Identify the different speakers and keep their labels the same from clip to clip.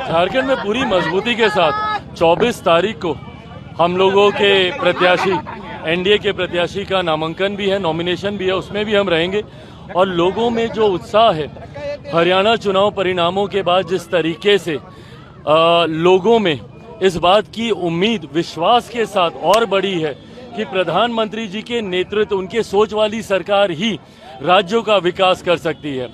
Speaker 1: झारखंड में पूरी मजबूती के साथ 24 तारीख को हम लोगों के प्रत्याशी एनडीए के प्रत्याशी का नामांकन भी है, नॉमिनेशन भी है, उसमें भी हम रहेंगे। और लोगों में जो उत्साह है, हरियाणा चुनाव परिणामों के बाद जिस तरीके से लोगों में इस बात की उम्मीद विश्वास के साथ और बढ़ी है कि प्रधानमंत्री जी के नेतृत्व, उनके सोच वाली सरकार ही राज्यों का विकास कर सकती है।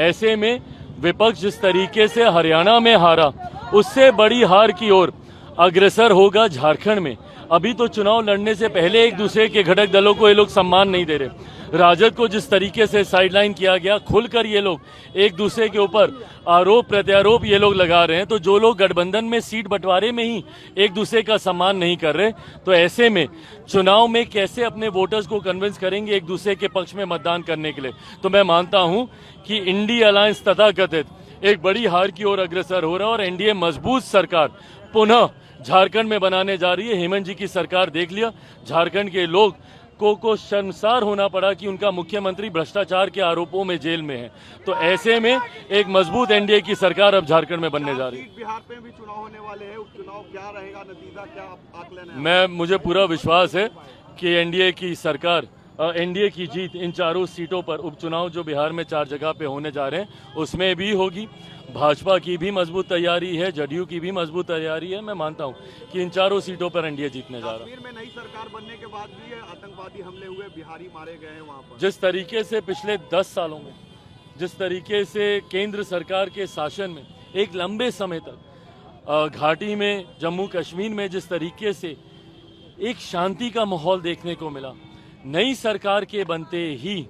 Speaker 1: ऐसे में विपक्ष जिस तरीके से हरियाणा में हारा, उससे बड़ी हार की ओर अग्रसर होगा झारखंड में। अभी तो चुनाव लड़ने से पहले एक दूसरे के घटक दलों को ये लोग सम्मान नहीं दे रहे। राजद को जिस तरीके से साइडलाइन किया गया, खुलकर ये लोग एक दूसरे के ऊपर आरोप प्रत्यारोप ये लोग लगा रहे हैं। तो जो लोग गठबंधन में सीट बंटवारे में ही एक दूसरे का सम्मान नहीं कर रहे, तो ऐसे में चुनाव में कैसे अपने वोटर्स को कन्विंस करेंगे एक दूसरे के पक्ष में मतदान करने के लिए। तो मैं मानता हूं कि इंडी अलायंस तथाकथित एक बड़ी हार की ओर अग्रसर हो रहा है और एनडीए मजबूत सरकार पुनः झारखंड में बनाने जा रही है। हेमंत जी की सरकार देख लिया, झारखंड के लोग को शर्मसार होना पड़ा कि उनका मुख्यमंत्री भ्रष्टाचार के आरोपों में जेल में है। तो ऐसे में एक मजबूत एनडीए की सरकार अब झारखंड में बनने जा रही है।
Speaker 2: बिहार में भी चुनाव होने वाले हैं, उपचुनाव क्या रहेगा, नतीजा क्या आकलन है?
Speaker 1: मुझे पूरा विश्वास है कि एनडीए की सरकार, एनडीए की जीत इन चारों सीटों पर, उपचुनाव जो बिहार में 4 जगह पे होने जा रहे हैं उसमें भी होगी। भाजपा की भी मजबूत तैयारी है, जदयू की भी मजबूत तैयारी है। मैं मानता हूं कि इन चारों सीटों पर एनडीए जीतने जा रहा है।
Speaker 2: कश्मीर में नई सरकार बनने के बाद भी आतंकवादी हमले हुए, बिहारी मारे गए हैं वहां पर।
Speaker 1: जिस तरीके से पिछले 10 सालों में जिस तरीके से केंद्र सरकार के शासन में एक लंबे समय तक घाटी में, जम्मू कश्मीर में जिस तरीके से एक शांति का माहौल देखने को मिला, नई सरकार के बनते ही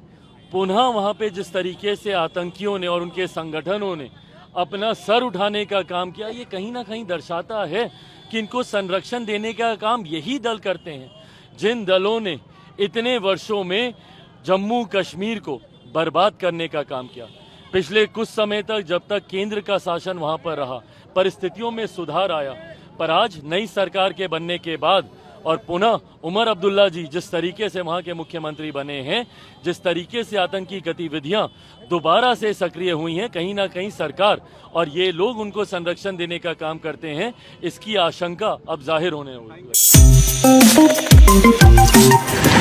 Speaker 1: पुनः वहां पे जिस तरीके से आतंकियों ने और उनके संगठनों ने अपना सर उठाने का काम किया, ये कहीं ना कहीं दर्शाता है कि इनको संरक्षण देने का काम यही दल करते हैं जिन दलों ने इतने वर्षों में जम्मू कश्मीर को बर्बाद करने का काम किया। पिछले कुछ समय तक जब तक केंद्र का शासन वहां पर रहा, परिस्थितियों में सुधार आया, पर आज नई सरकार के बनने के बाद और पुनः उमर अब्दुल्ला जी जिस तरीके से वहां के मुख्यमंत्री बने हैं, जिस तरीके से आतंकी गतिविधियां दोबारा से सक्रिय हुई हैं, कहीं ना कहीं सरकार और ये लोग उनको संरक्षण देने का काम करते हैं, इसकी आशंका अब जाहिर होने लगी है।